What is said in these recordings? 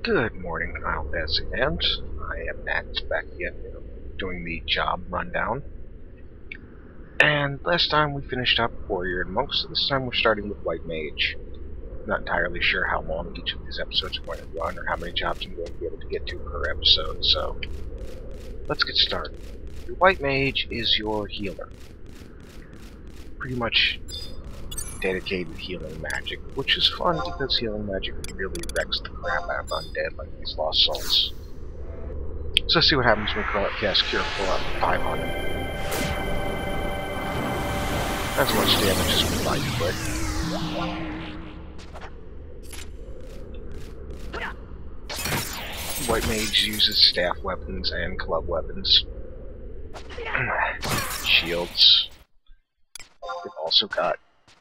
Good morning, Final Fantasy fans. I am Max, back again, doing the job rundown. And last time we finished up Warrior and Monk, so this time we're starting with White Mage. I'm not entirely sure how long each of these episodes are going to run, or how many jobs I'm going to be able to get to per episode, so let's get started. Your White Mage is your healer. Pretty much dedicated healing magic, which is fun because healing magic really wrecks the crap out of undead like these Lost Souls. So let's see what happens when we cast Cure 4 out of 5 on him. As much damage as we like, but White Mage uses staff weapons and club weapons. Shields. They've also got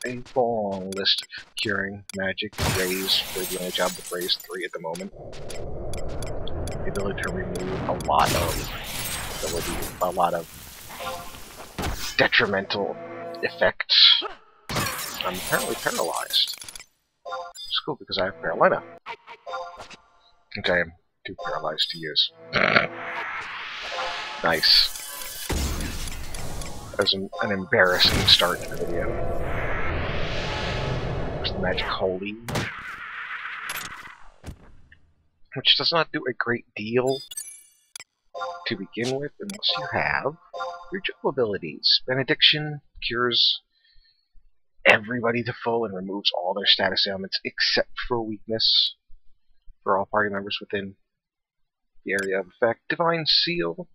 a long list of curing magic. Raise, they're the only job with Raise 3 at the moment. The ability to remove a lot of detrimental effects. I'm apparently paralyzed. It's cool because I have Paralyna. Okay, I'm too paralyzed to use. Nice. That was an embarrassing start to the video. There's the Magic Holy, which does not do a great deal to begin with unless you have your job abilities. Benediction cures everybody to full and removes all their status ailments except for weakness for all party members within the area of effect. Divine Seal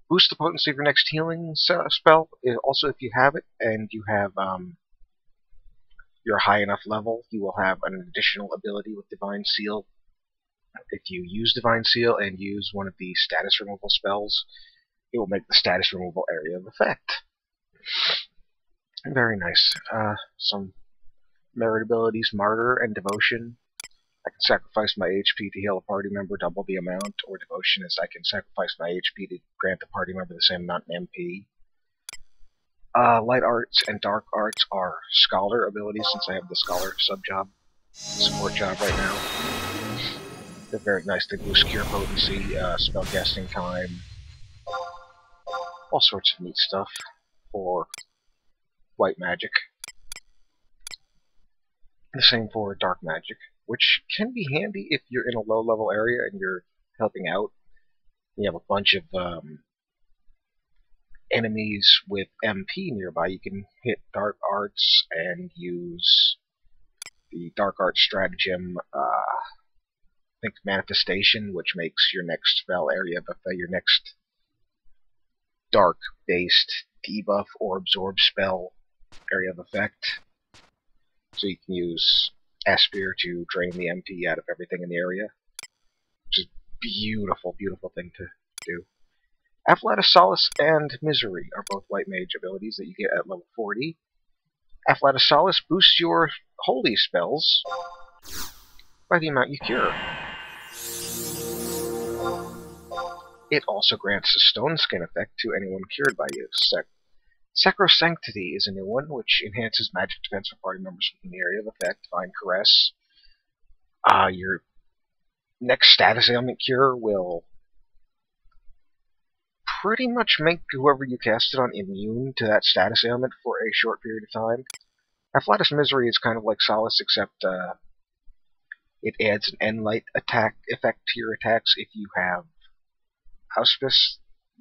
boosts the potency of your next healing spell. Also, if you have it and you have you're a high enough level, you will have an additional ability with Divine Seal. If you use Divine Seal and use one of the status removal spells, it will make the status removal area of effect. Very nice. Some merit abilities, Martyr and Devotion. I can sacrifice my HP to heal a party member double the amount, or Devotion is I can sacrifice my HP to grant the party member the same amount in MP. Light Arts and Dark Arts are Scholar abilities, since I have the Scholar support job right now. They're very nice. They boost cure potency, spellcasting time, all sorts of neat stuff for white magic. The same for dark magic, which can be handy if you're in a low-level area and you're helping out. You have a bunch of enemies with MP nearby. You can hit Dark Arts and use the Dark Arts stratagem, I think Manifestation, which makes your next spell area, your next dark-based debuff or absorb spell area of effect. So you can use Aspire to drain the MP out of everything in the area, which is a beautiful, beautiful thing to do. Afflatus Solace and Misery are both White Mage abilities that you get at level 40. Afflatus Solace boosts your holy spells by the amount you cure. It also grants a Stone Skin effect to anyone cured by you. Sacrosanctity is a new one, which enhances magic defense for party members within the area of effect. Divine Caress. Your next status ailment cure will pretty much make whoever you cast it on immune to that status ailment for a short period of time. Afflatus Misery is kind of like Solace, except it adds an End-Light attack effect to your attacks if you have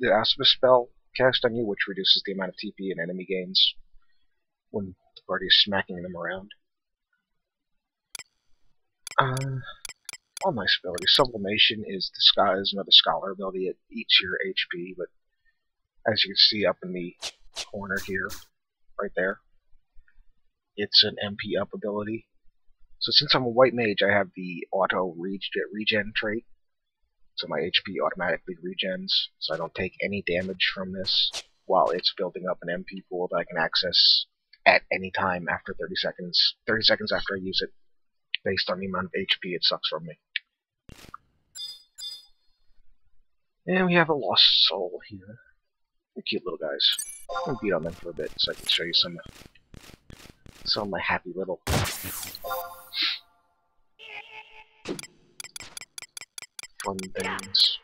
the Auspice spell cast on you, which reduces the amount of TP an enemy gains when the party is smacking them around. All nice abilities. Sublimation is another Scholar ability. It eats your HP, but as you can see up in the corner here, right there, it's an MP up ability. So since I'm a White Mage, I have the auto regen trait. So my HP automatically regens, so I don't take any damage from this while it's building up an MP pool that I can access at any time after 30 seconds. 30 seconds after I use it, based on the amount of HP it sucks from me. And we have a Lost Soul here. They're cute little guys. I'm gonna beat on them for a bit so I can show you some of my happy little fun things.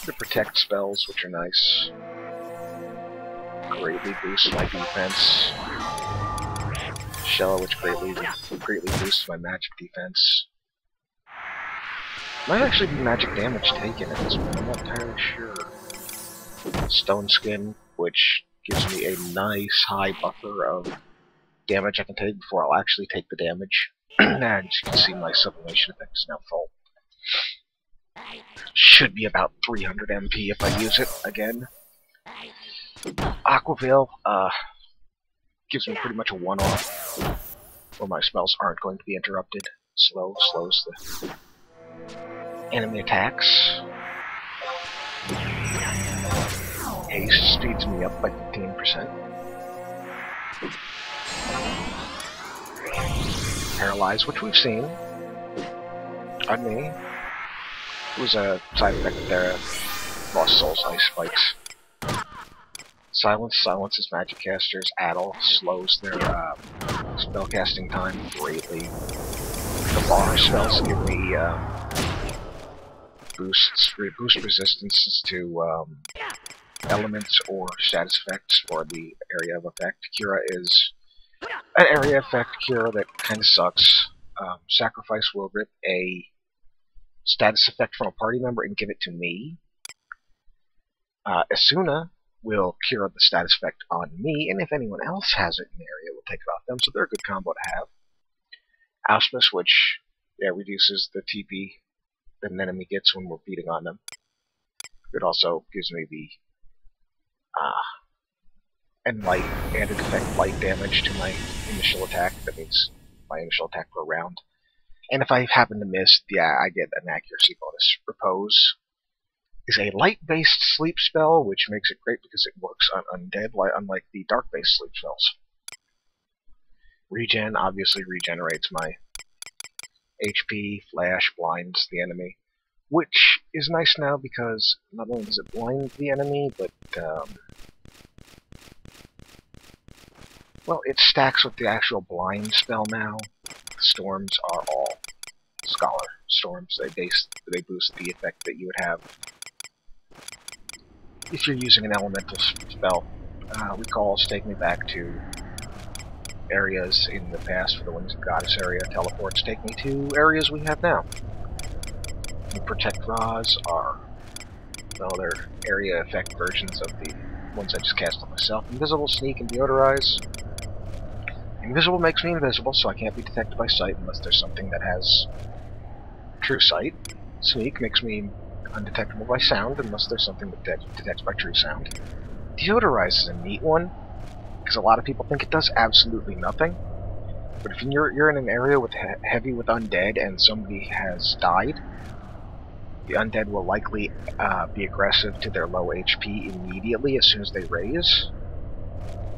The protect spells, which are nice. Greatly boosts my defense. Shell, which greatly boosts my magic defense. Might actually be magic damage taken at this point, I'm not entirely sure. Stone Skin, which gives me a nice high buffer of damage I can take before I'll actually take the damage. And as you can see, my sublimation effect is now full. Should be about 300 MP if I use it again. Aqua Veil gives me pretty much a one-off, where my spells aren't going to be interrupted. Slows the enemy attacks. Haste speeds me up by 15%. Paralyze, which we've seen on me. It was a side effect of their Lost Souls Ice Spikes. Silence silences magic casters. Addle slows their spellcasting time greatly. The bar spells give me boost resistances to elements or status effects for the area of effect. Cura is an area effect cure that kind of sucks. Sacrifice will rip a status effect from a party member and give it to me. Asuna will cure the status effect on me, and if anyone else has it in the area, we'll take it off them, so they're a good combo to have. Auspice, which reduces the TP that an enemy gets when we're beating on them. It also gives me the and added effect light damage to my initial attack. That means my initial attack per round. And if I happen to miss, I get an accuracy bonus. Repose is a light-based sleep spell, which makes it great because it works on undead, unlike the dark-based sleep spells. Regen obviously regenerates my HP. Flash blinds the enemy, which is nice now because not only does it blind the enemy, but well, it stacks with the actual blind spell now. Storms are all Scholar Storms. They boost the effect that you would have if you're using an elemental spell. Recalls take me back to areas in the past for the Wings of Goddess area. Teleports take me to areas we have now. The Protect Raws are, well, they're area effect versions of the ones I just cast on myself. Invisible, Sneak, and Deodorize. Invisible makes me invisible, so I can't be detected by sight unless there's something that has true sight. Sneak makes me undetectable by sound unless there's something that detects by true sound. Deodorize is a neat one, because a lot of people think it does absolutely nothing. But if you're in an area with heavy with undead and somebody has died, the undead will likely be aggressive to their low HP immediately as soon as they raise.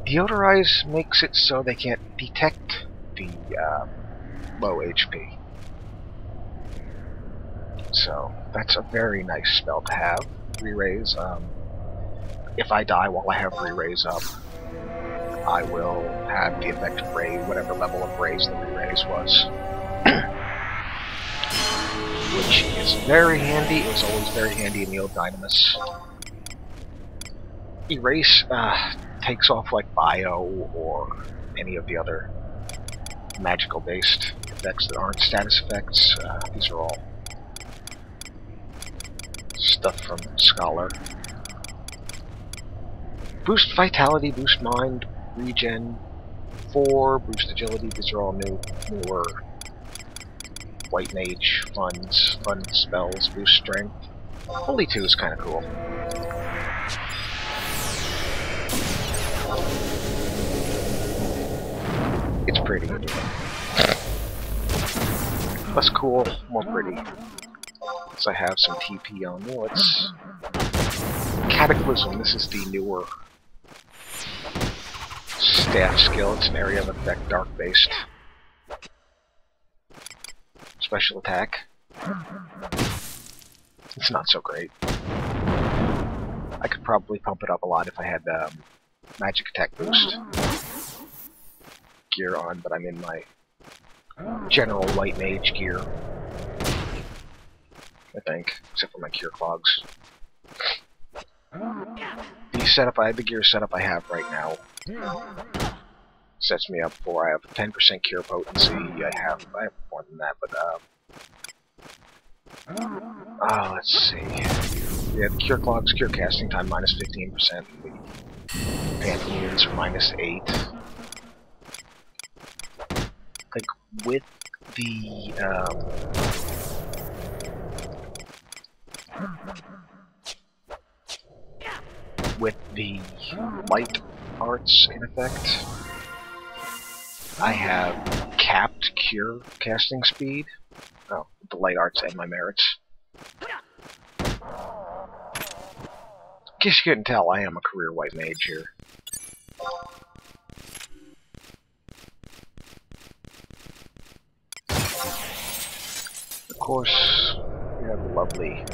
Deodorize makes it so they can't detect the low HP. So that's a very nice spell to have. Re-raise. If I die while I have re-raise up, I will have the effect of raise, whatever level of raise the re-raise was. Which is very handy. It was always very handy in the old Dynamis. Erase takes off like Bio or any of the other magical-based effects that aren't status effects. These are all stuff from Scholar. Boost Vitality, Boost Mind, Regen 4, Boost Agility. These are all newer White Mage fun spells. Boost Strength. Holy 2 is kind of cool. It's pretty. Less cool, more pretty. So I have some TP on me. Let's... Cataclysm. This is the newer staff skill. It's an area of effect, dark-based. Special attack. It's not so great. I could probably pump it up a lot if I had magic attack boost gear on, but I'm in my general White Mage gear. I think, except for my cure clogs. The gear setup I have right now sets me up for, I have 10% cure potency, I have more than that, but let's see. Yeah, the cure clogs, cure casting time minus 15%, and the pantaloons are minus 8. Like, with the, light arts in effect, I have capped cure casting speed. Oh, the light arts and my merits. In case you couldn't tell, I am a career White Mage here. Of course, we have the lovely...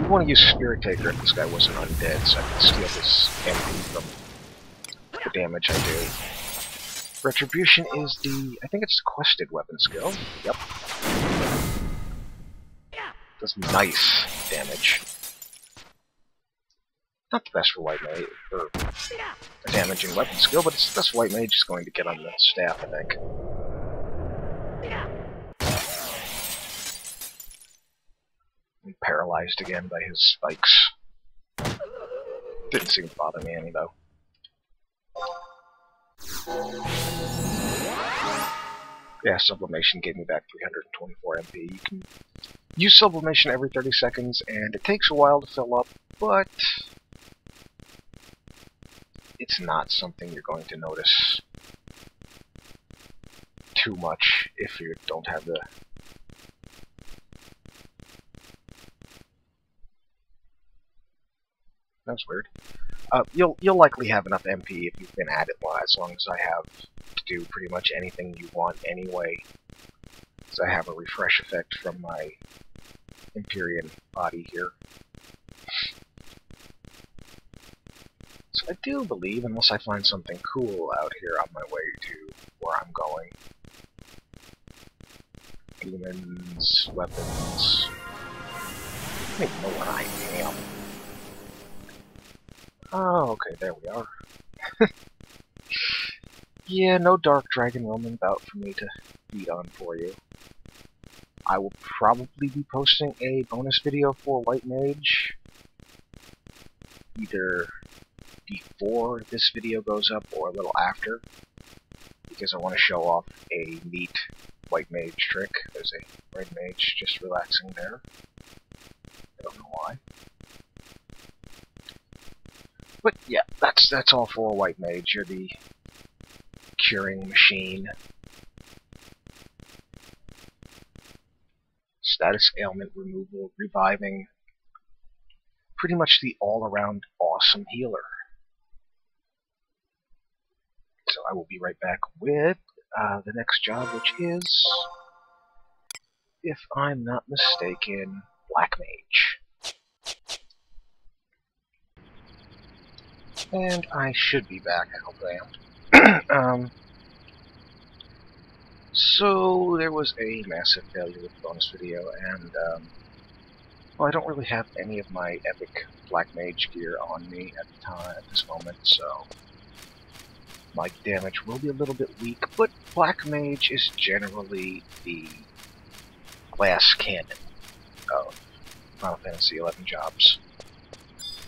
We want to use Spirit Taker if this guy wasn't undead, so I can steal his MP from the damage I do. Retribution is the... I think it's the quested weapon skill. Yep. Does nice damage. Not the best for White Mage, for a damaging weapon skill, but it's the best White Mage is going to get on the staff, I think. I'm paralyzed again by his spikes. Didn't seem to bother me any, though. Yeah, sublimation gave me back 324 MP. You can use sublimation every 30 seconds, and it takes a while to fill up, but it's not something you're going to notice too much if you don't have the... That's weird. You'll likely have enough MP if you've been at it as long as I have to do pretty much anything you want anyway. So I have a refresh effect from my Empyrean body here. So I do believe, unless I find something cool out here on my way to where I'm going. Demons, weapons... I don't even know where I am. Oh, okay, there we are. Yeah, no Dark Dragon roaming about for me to beat on for you. I will probably be posting a bonus video for White Mage, either before this video goes up or a little after, because I want to show off a neat White Mage trick. There's a White Mage just relaxing there. I don't know why. But yeah, that's all for White Mage. You're the curing machine. Status ailment removal, reviving. Pretty much the all-around awesome healer. So I will be right back with the next job, which is, if I'm not mistaken, Black Mage. And I should be back, I hope I am. So there was a massive failure with the bonus video, and well, I don't really have any of my epic Black Mage gear on me at the time, at this moment, so my damage will be a little bit weak, but Black Mage is generally the glass cannon of Final Fantasy XI jobs.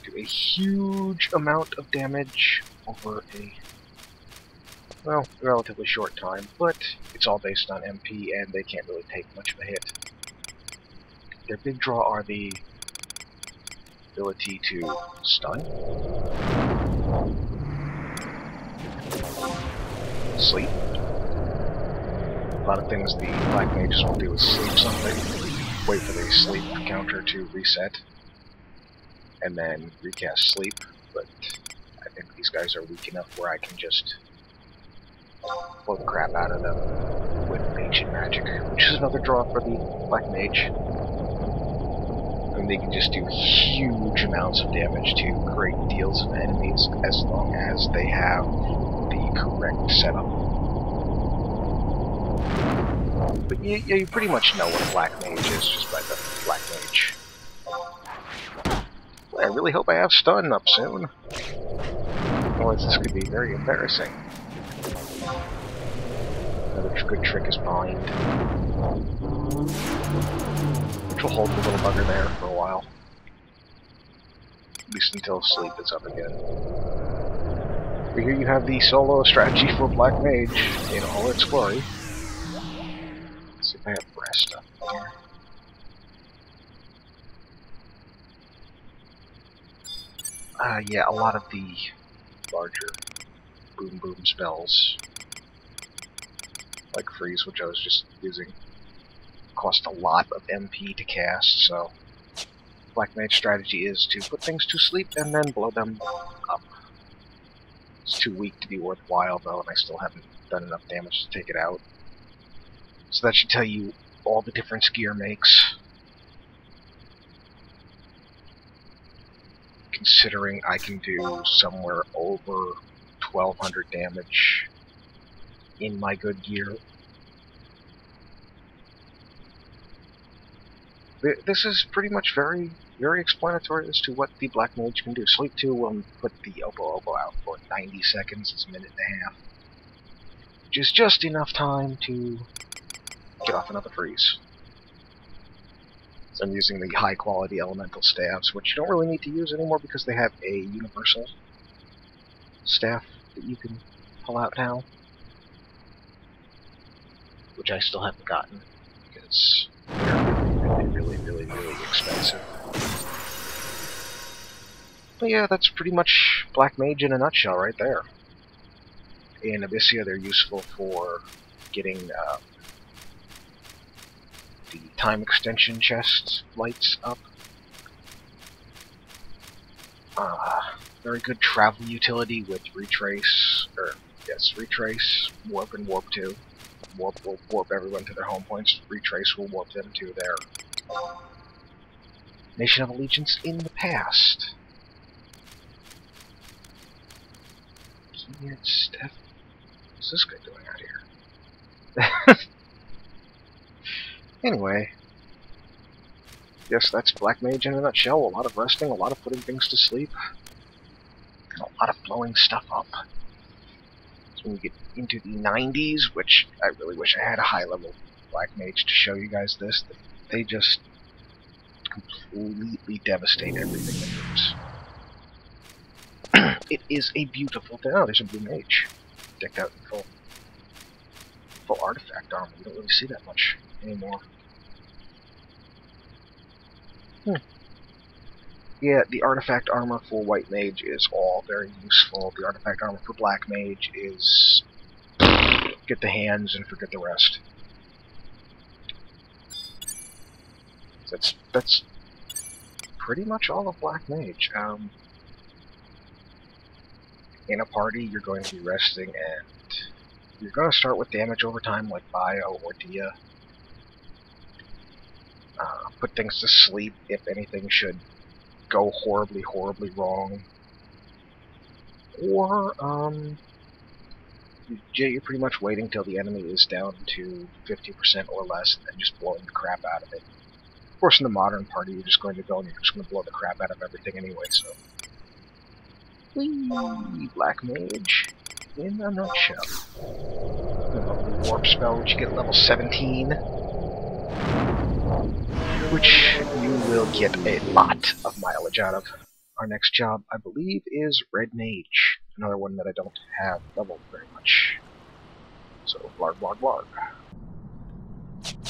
Do a huge amount of damage over a, well, relatively short time, but it's all based on MP, and they can't really take much of a hit. Their big draw are the ability to stun, sleep. A lot of things the Black Mages will do is sleep something, wait for the sleep counter to reset, and then recast sleep, but I think these guys are weak enough where I can just blow the crap out of them with ancient magic, which is another draw for the Black Mage. And they can just do huge amounts of damage to great deals of enemies as long as they have the correct setup. But you pretty much know what a Black Mage is just by the Black Mage. Well, I really hope I have stun up soon. Otherwise this could be very embarrassing. Another good trick is Bind. Which will hold the little bugger there for a while. At least until sleep is up again. But here you have the solo strategy for Black Mage in all its glory. Let's see if I have rest up here. Yeah, a lot of the larger boom spells, like Freeze, which I was just using, cost a lot of MP to cast, so Black Mage strategy is to put things to sleep and then blow them up. It's too weak to be worthwhile, though, and I still haven't done enough damage to take it out. So that should tell you all the difference gear makes. Considering I can do somewhere over 1200 damage in my good gear. This is pretty much very explanatory as to what the Black Mage can do. Sleep 2 will put the Obo out for 90 seconds, it's a minute and a half. Which is just enough time to get off another freeze. So I'm using the high quality elemental staffs, which you don't really need to use anymore because they have a universal staff that you can pull out now. Which I still haven't gotten because they're really expensive. But yeah, that's pretty much Black Mage in a nutshell right there. In Abyssia, they're useful for getting the time extension chest lights up. Very good travel utility with Retrace, Warp and Warp 2. Warp will warp everyone to their home points. Retrace will warp them to their Nation of Allegiance in the past. Steph, what's this guy doing out here? Anyway, yes, that's Black Mage in a nutshell. A lot of resting, a lot of putting things to sleep, and a lot of blowing stuff up. So when we get into the 90s, which I really wish I had a high-level Black Mage to show you guys this, they just completely devastate everything that moves. It is a beautiful thing. Oh, there's a Blue Mage decked out in full artifact armor. You don't really see that much anymore. Yeah, the artifact armor for White Mage is all very useful. The artifact armor for Black Mage is get the hands and forget the rest. That's pretty much all of Black Mage. In a party, you're going to be resting, and you're going to start with damage over time like Bio or Dia. Put things to sleep if anything should go horribly wrong. Or, you're pretty much waiting till the enemy is down to 50% or less, and then just blowing the crap out of it. Of course, in the modern party, you're just going to go and you're just going to blow the crap out of everything anyway, so... Whee! Black Mage in a nutshell. A lovely warp spell, which you get level 17. Which you will get a lot of mileage out of. Our next job, I believe, is Red Mage. Another one that I don't have leveled very much. So, blarg.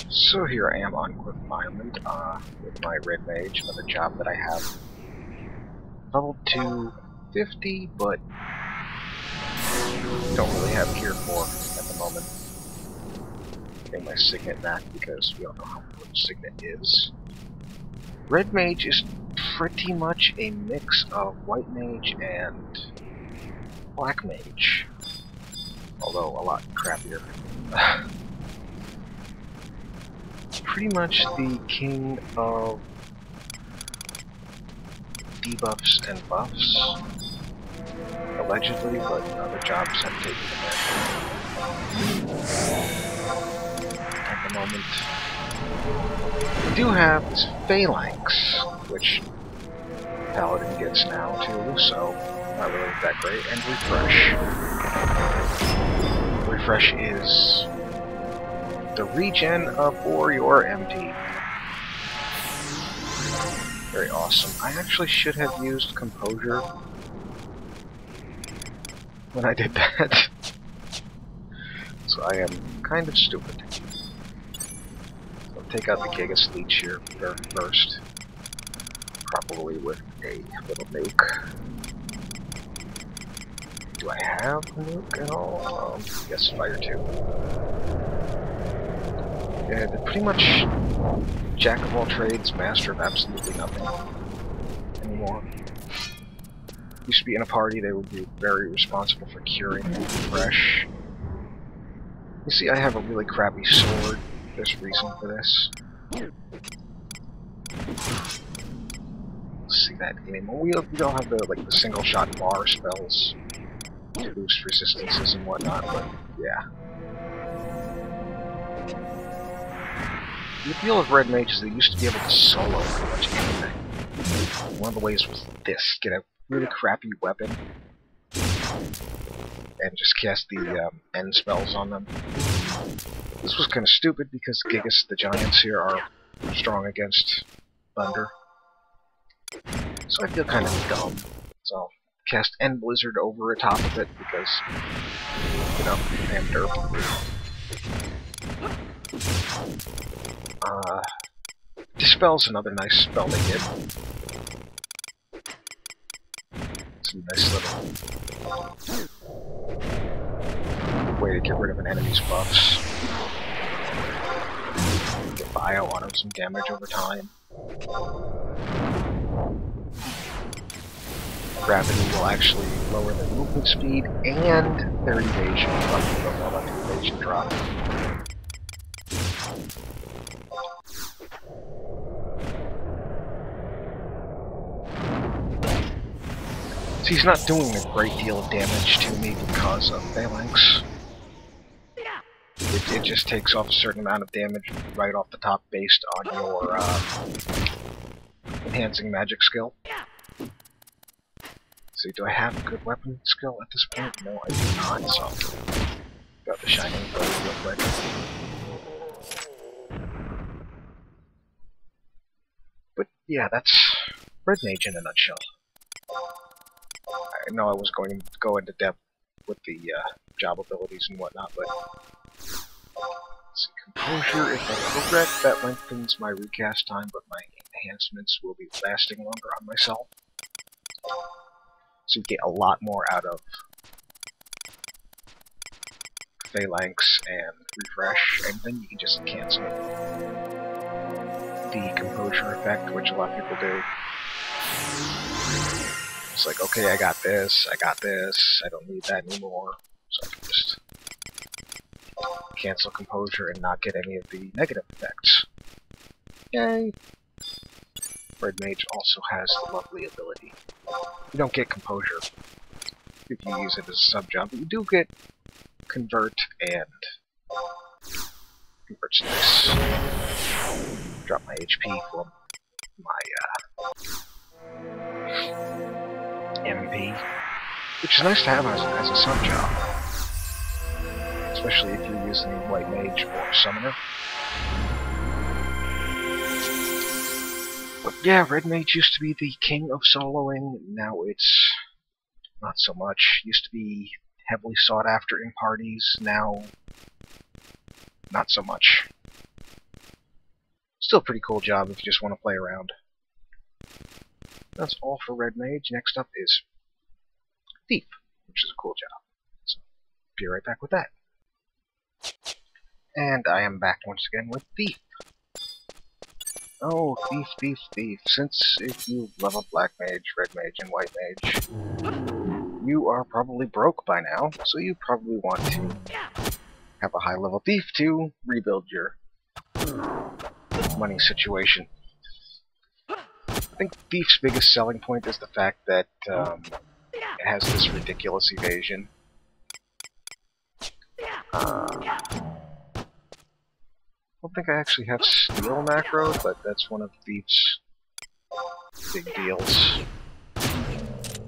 So here I am on Quiffen Island with my Red Mage, another job that I have leveled to 50, but don't really have gear for at the moment. Getting my Signet back because we all know how good Signet is. Red Mage is pretty much a mix of White Mage and Black Mage, although a lot crappier. Pretty much the king of debuffs and buffs, allegedly, but other jobs have taken the the moment. We do have this Phalanx, which Paladin gets now too, so not really that great. And Refresh. Refresh is the regen for your MD. Very awesome. I actually should have used Composure when I did that. So I am kind of stupid. So take out the Gigas Leech here first. Probably with a little nuke. Do I have a nuke at all? Yes, Fire 2. Yeah, they're pretty much jack of all trades, master of absolutely nothing anymore. Used to be in a party, they would be very responsible for curing and refresh. You see, I have a really crappy sword. There's a reason for this. Let's see that anymore. We don't have the single shot bar spells to boost resistances and whatnot, but yeah. The appeal of Red Mage is they used to be able to solo pretty much anything. One of the ways was this: get a really crappy weapon and just cast the end spells on them. This was kind of stupid because Gigas, the giants here, are strong against thunder. So I feel kind of dumb. So I'll cast End Blizzard over the top of it because, you know, I am derp. Dispel's another nice spell they get. It's a nice little way to get rid of an enemy's buffs. Get bio on him, some damage over time. Gravity will actually lower their movement speed and their evasion. Probably don't know about the evasion drop. So he's not doing a great deal of damage to me because of Phalanx. It just takes off a certain amount of damage right off the top based on your enhancing magic skill. See, do I have a good weapon skill at this point? No, I do not, so got the Shining Blade real quick. But yeah, that's Red Mage in a nutshell. I know I was going to go into depth with the job abilities and whatnot, but let's see, Composure, if I'm correct, that lengthens my recast time, but my enhancements will be lasting longer on myself. So you get a lot more out of Phalanx and Refresh, and then you can just cancel the Composure effect, which a lot of people do. It's like, okay, I got this, I don't need that anymore, so I can just cancel Composure and not get any of the negative effects. Yay! Red Mage also has the lovely ability. You don't get Composure if you use it as a sub-job, but you do get Convert, and Convert's nice. Drop my HP from my MP, which is nice to have as a sub-job, especially if you're using White Mage or Summoner. But yeah, Red Mage used to be the king of soloing, now it's not so much. Used to be heavily sought after in parties, now not so much. Still a pretty cool job if you just want to play around. That's all for Red Mage. Next up is Thief, which is a cool job. So, be right back with that. And I am back once again with Thief. Oh, Thief, Thief, Thief. Since if you level Black Mage, Red Mage, and White Mage, you are probably broke by now, so you probably want to have a high-level Thief to rebuild your money situation. I think Thief's biggest selling point is the fact that it has this ridiculous evasion. don't think I actually have steal macro, but that's one of Thief's big deals.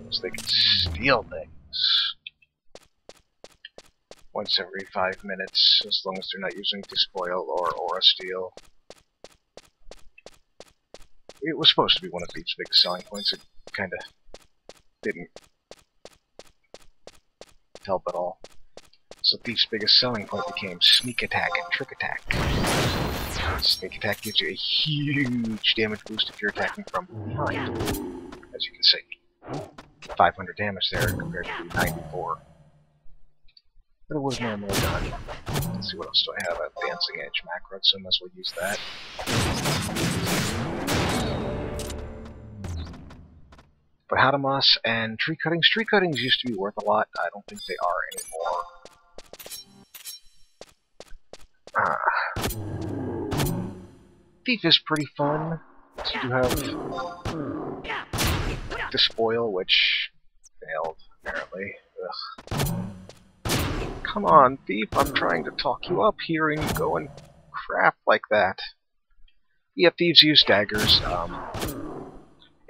So they can steal things once every 5 minutes, as long as they're not using Despoil or Aura Steal. It was supposed to be one of Thief's biggest selling points. It kinda didn't help at all. So Thief's biggest selling point became Sneak Attack and Trick Attack. Sneak Attack gives you a huge damage boost if you're attacking from behind, as you can see. 500 damage there compared to 94. But it was normally done. Let's see, what else do I have? Advancing Edge macro, so I might as well use that. But Hadamas and Tree Cuttings. Tree Cuttings used to be worth a lot. I don't think they are anymore. Thief is pretty fun. So you do have Despoil, which failed, apparently. Ugh. Come on, Thief, I'm trying to talk you up here and you go and crap like that. Yeah, thieves use daggers.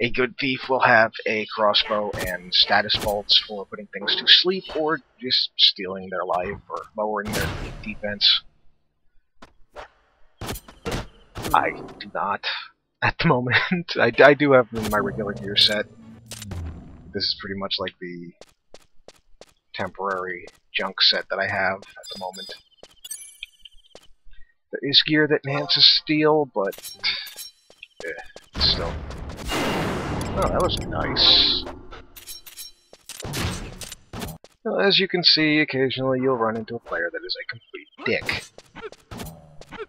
A good thief will have a crossbow and status bolts for putting things to sleep or just stealing their life or lowering their defense. I do not at the moment. I do have them in my regular gear set. This is pretty much like the temporary junk set that I have at the moment. There is gear that enhances steel, but still. Oh, that was nice. Well, as you can see, occasionally you'll run into a player that is a complete dick.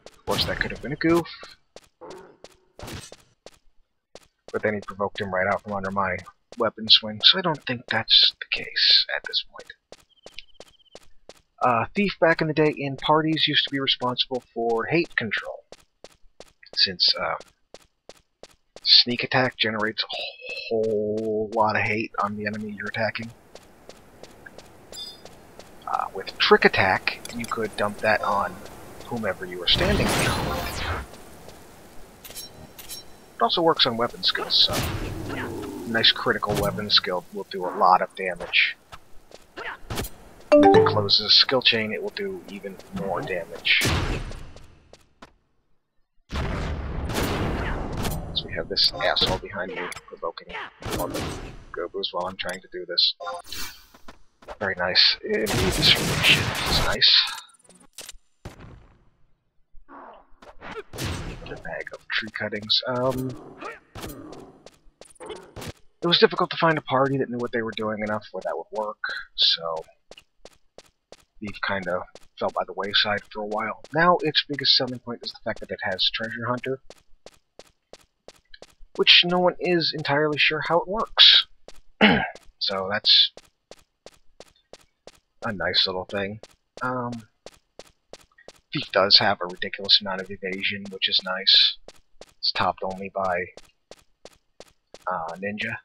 Of course, that could have been a goof. But then he provoked him right out from under my weapon swing, so I don't think that's the case at this point. Thief back in the day in parties used to be responsible for hate control, since Sneak Attack generates a whole lot of hate on the enemy you're attacking. With Trick Attack, you could dump that on whomever you were standing behind. It also works on weapon skills, so nice critical weapon skill will do a lot of damage. And if it closes a skill chain, it will do even more damage. So we have this asshole behind me provoking all the Gobus while I'm trying to do this. Very nice. This shit is nice. A bag of tree cuttings. It was difficult to find a party that knew what they were doing enough where that would work, so Thief kind of fell by the wayside for a while. Now its biggest selling point is the fact that it has Treasure Hunter, which no one is entirely sure how it works. So that's a nice little thing. Thief does have a ridiculous amount of evasion, which is nice. It's topped only by Ninja.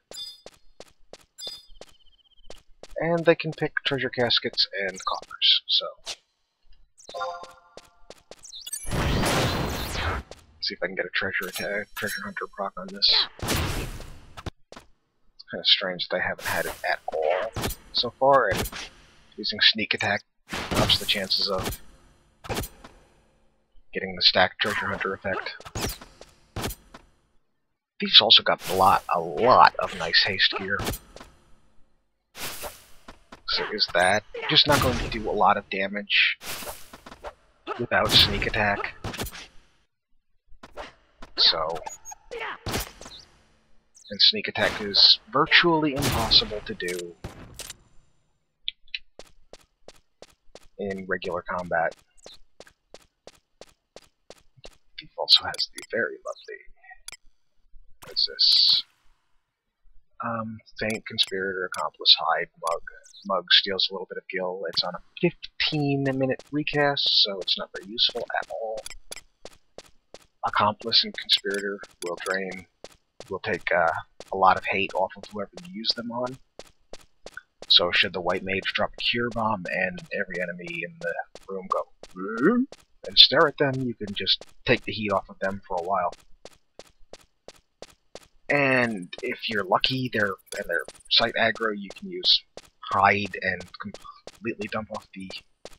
And they can pick treasure caskets and coffers, so. Let's see if I can get a treasure hunter proc on this. It's kind of strange that I haven't had it at all so far, and using Sneak Attack ups the chances of getting the stacked treasure hunter effect. Thief's also got a lot of nice haste gear. So is that just not going to do a lot of damage without Sneak Attack? So, and Sneak Attack is virtually impossible to do in regular combat. Thief also has the very lovely, what is this? Feint, Conspirator, Accomplice, Hide, Mug. Mug steals a little bit of gil. It's on a 15-minute recast, so it's not very useful at all. Accomplice and Conspirator will take a lot of hate off of whoever you use them on. So should the White Mage drop a Cure Bomb and every enemy in the room go, and stare at them, you can just take the heat off of them for a while. And if you're lucky, they're site aggro, you can use hide and completely dump off the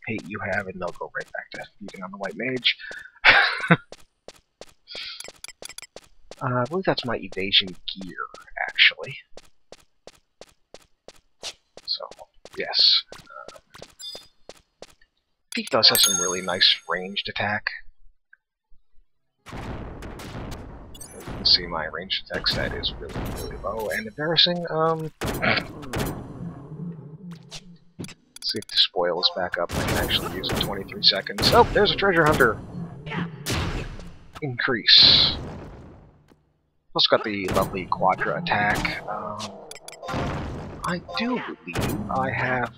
hate you have, and they'll go right back to feeding on the White Mage. I believe that's my evasion gear, actually. So, yes. Thief does have some really nice ranged attack. You can see my ranged attack stat is really, really low and embarrassing. See if the spoil is back up. I can actually use it 23 seconds. Oh, there's a treasure hunter! Increase. Also got the lovely Quadra attack. I do believe I have...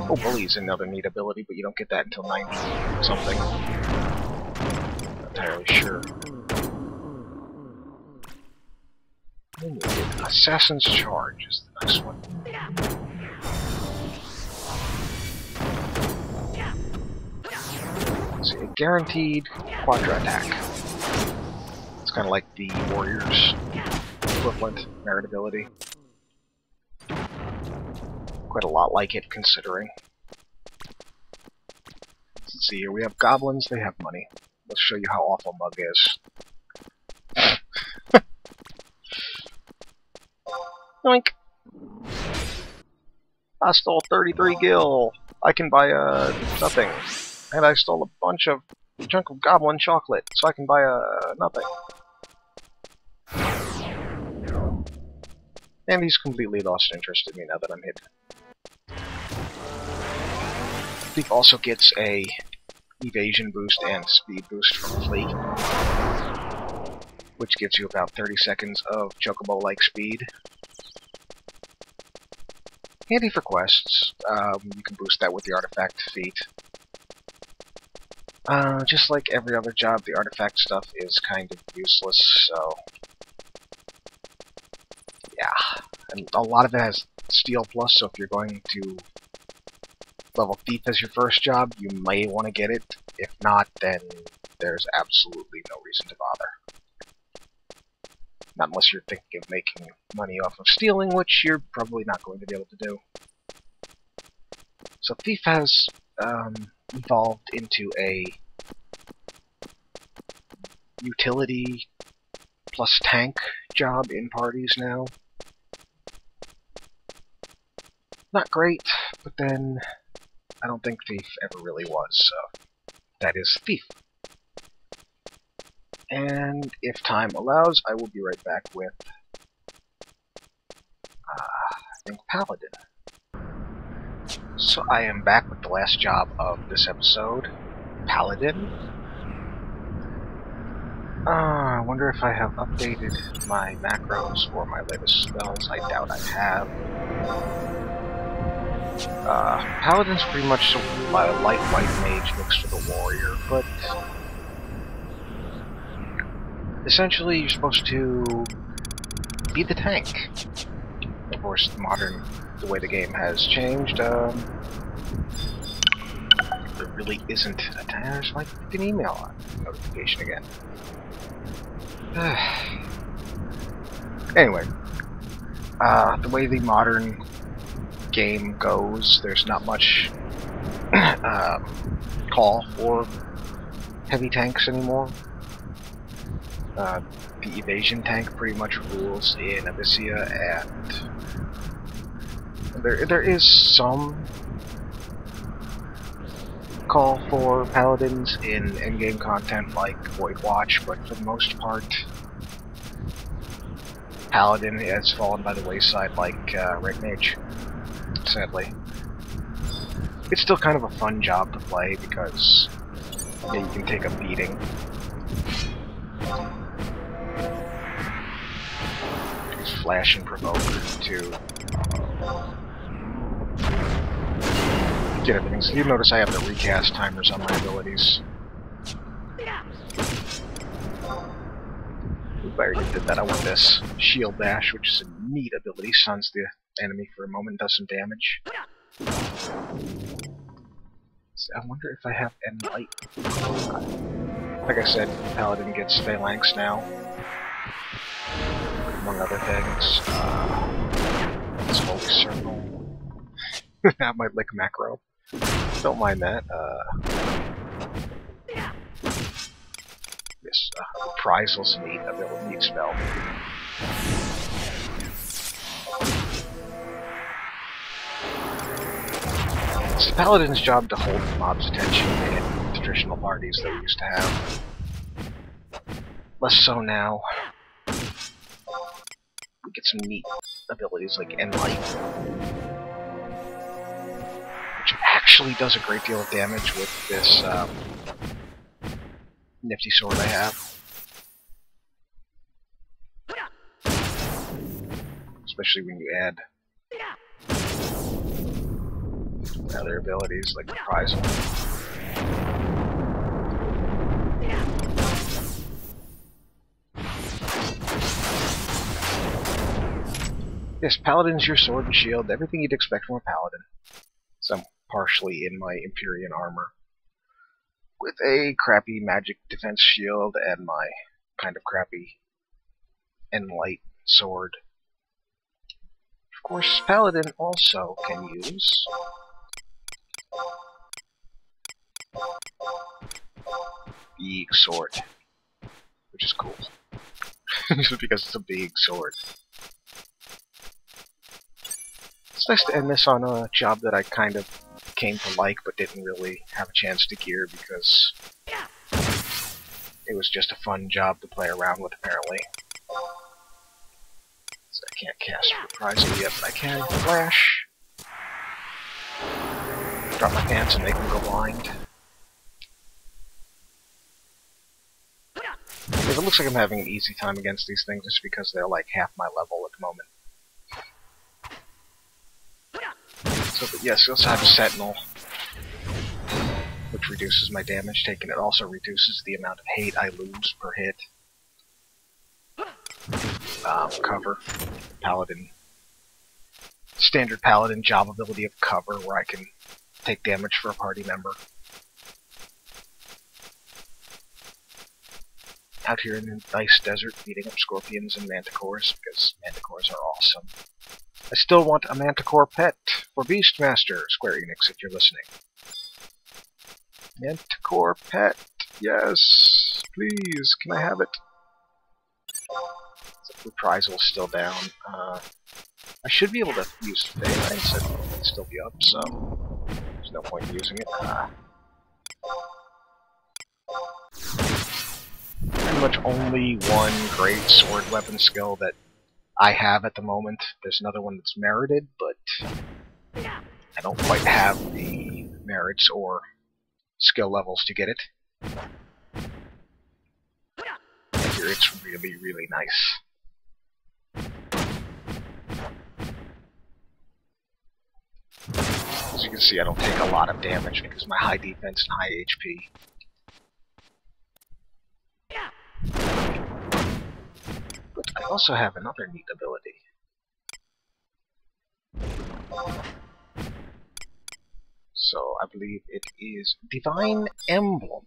Oh, Bully's another neat ability, but you don't get that until 90 something. Not entirely sure. Assassin's Charge is the next one. Let's see, a guaranteed Quadra attack. It's kind of like the Warrior's equivalent merit ability. Quite a lot like it, considering. Let's see here, we have goblins, they have money. Let's show you how awful Mug is. Yoink! I stole 33 gil! I can buy nothing. And I stole a chunk of goblin chocolate, so I can buy nothing. And he's completely lost interest in me now that I'm hidden. Thief also gets a evasion boost and speed boost from Fleet, which gives you about 30 seconds of chocobo-like speed. Handy for quests. You can boost that with the artifact feat. Just like every other job, the artifact stuff is kind of useless, so... yeah. And a lot of it has Steel Plus, so if you're going to level Thief as your first job, you may want to get it. If not, then there's absolutely no reason to bother. Not unless you're thinking of making money off of stealing, which you're probably not going to be able to do. So Thief has evolved into a utility plus tank job in parties now. Not great, but then I don't think Thief ever really was, so that is Thief. And if time allows, I will be right back with, I think, Paladin. So I am back with the last job of this episode, Paladin. I wonder if I have updated my macros or my latest spells. I doubt I have. Paladin's pretty much a light White Mage mixed with a warrior, but essentially you're supposed to be the tank. Of course, the way the game has changed, there really isn't a tank. There's like an email notification again. Anyway, the way the modern game goes, there's not much call for heavy tanks anymore. The evasion tank pretty much rules in Abyssia, and there is some call for paladins in endgame content like Void Watch, but for the most part, Paladin has fallen by the wayside like Red Mage, sadly. It's still kind of a fun job to play because you can take a beating. Use Flash and Provoke to get everything. So you notice I have the recast timers on my abilities. Oop, I already did that. I want this Shield Dash, which is a neat ability. Stuns the enemy for a moment, does some damage. I wonder if I have Enlight. Like I said, Paladin gets Phalanx now, among other things. It's Holy Circle. That might lick macro. Don't mind that. This Reprisals neat ability, neat spell. It's the Paladin's job to hold the mob's attention in traditional parties that we used to have. Less so now. We get some neat abilities like Enlight, which actually does a great deal of damage with this nifty sword I have. Especially when you add other abilities like Reprisal. Yes, Paladin's your sword and shield, everything you'd expect from a Paladin. So I'm partially in my Empyrean armor, with a crappy magic defense shield and my kind of crappy Enlight sword. Of course, Paladin also can use big sword, which is cool. Just because it's a big sword. It's nice to end this on a job that I kind of came to like, but didn't really have a chance to gear because it was just a fun job to play around with, apparently. So I can't cast Reprisal yet, but I can Flash. Drop my pants and make them go blind. If it looks like I'm having an easy time against these things, it's because they're like half my level at the moment. So, but yes, we also have a Sentinel, which reduces my damage taken. It also reduces the amount of hate I lose per hit. Cover. Paladin. Standard Paladin job ability of cover, where I can take damage for a party member. Out here in the nice desert, beating up scorpions and manticores, because manticores are awesome. I still want a manticore pet for Beastmaster, Square Enix, if you're listening. Manticore pet, yes, please, can I have it? Reprisal's still down. I should be able to use Phalanx and it'll still be up, so there's no point in using it. Pretty much only one great sword weapon skill that I have at the moment. There's another one that's merited, but I don't quite have the merits or skill levels to get it. I hear it's really, really nice. As you can see, I don't take a lot of damage because of my high defense and high HP. But I also have another neat ability. So I believe it is Divine Emblem,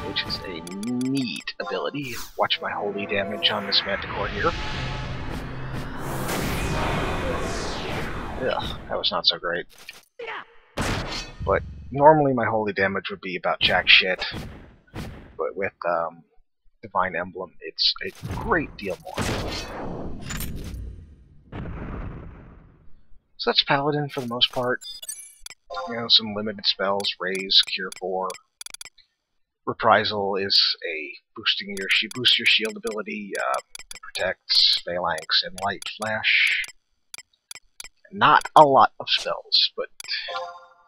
which is a neat ability. Watch my holy damage on this manticore here. Ugh, that was not so great. But normally my holy damage would be about jack shit. But with Divine Emblem, it's a great deal more. So that's Paladin for the most part. You know, some limited spells, Raise, Cure 4. Reprisal is a she boosts your shield ability, it protects, Phalanx, and Light Flash. Not a lot of spells, but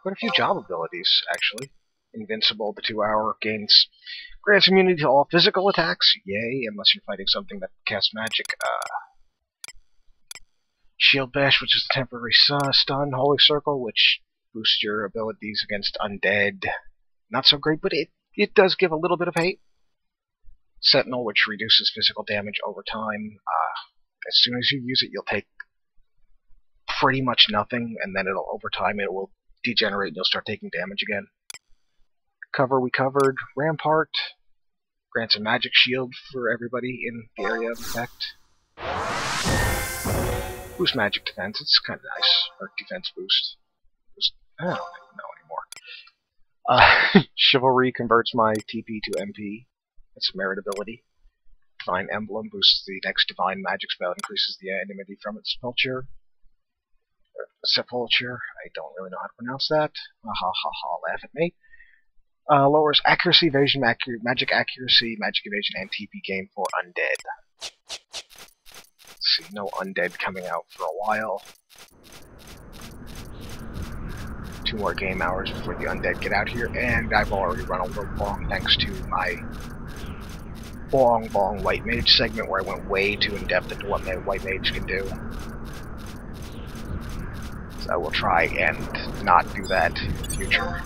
quite a few job abilities, actually. Invincible, the 2-hour gains grants immunity to all physical attacks, yay, unless you're fighting something that casts magic. Shield Bash, which is a temporary stun. Holy Circle, which boosts your abilities against undead. Not so great, but it does give a little bit of hate. Sentinel, which reduces physical damage over time. As soon as you use it, you'll take pretty much nothing, and then over time it will degenerate and you'll start taking damage again. Cover we covered. Rampart grants a magic shield for everybody in the area of effect. Boost magic defense, it's kind of nice. Or defense boost. I don't even know anymore. Chivalry converts my TP to MP. It's a merit ability. Divine Emblem boosts the next divine magic spell, increases the anonymity from its sepulture. I don't really know how to pronounce that. Ha ha ha, laugh at me. Lowers accuracy, evasion, magic accuracy, magic evasion, and TP gain for undead. Let's see, no undead coming out for a while. 2 more game hours before the undead get out here, and I've already run a little long thanks to my long White Mage segment where I went way too in-depth into what White Mage can do. So I will try and not do that in the future.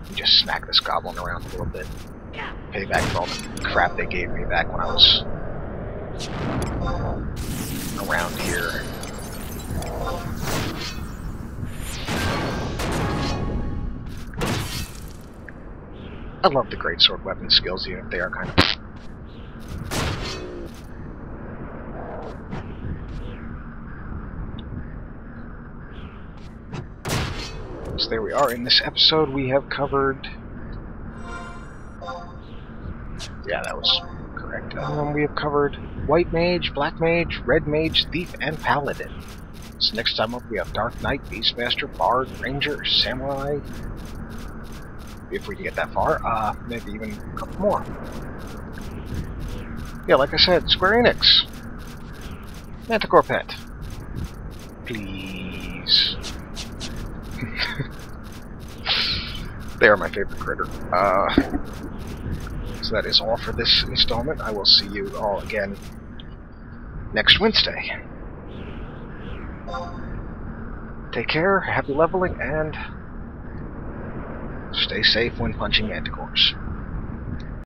And just smack this goblin around a little bit. Pay back for all the crap they gave me back when I was around here. I love the greatsword weapon skills, even if they are kind of... So there we are. In this episode, we have covered... Yeah, that was correct. We have covered White Mage, Black Mage, Red Mage, Thief, and Paladin. So next time up, we have Dark Knight, Beastmaster, Bard, Ranger, Samurai... if we can get that far, maybe even a couple more. Yeah, like I said, Square Enix. Manticore Pet. Please. They are my favorite critter. So that is all for this installment. I will see you all again next Wednesday. Take care, happy leveling, and stay safe when punching manticores.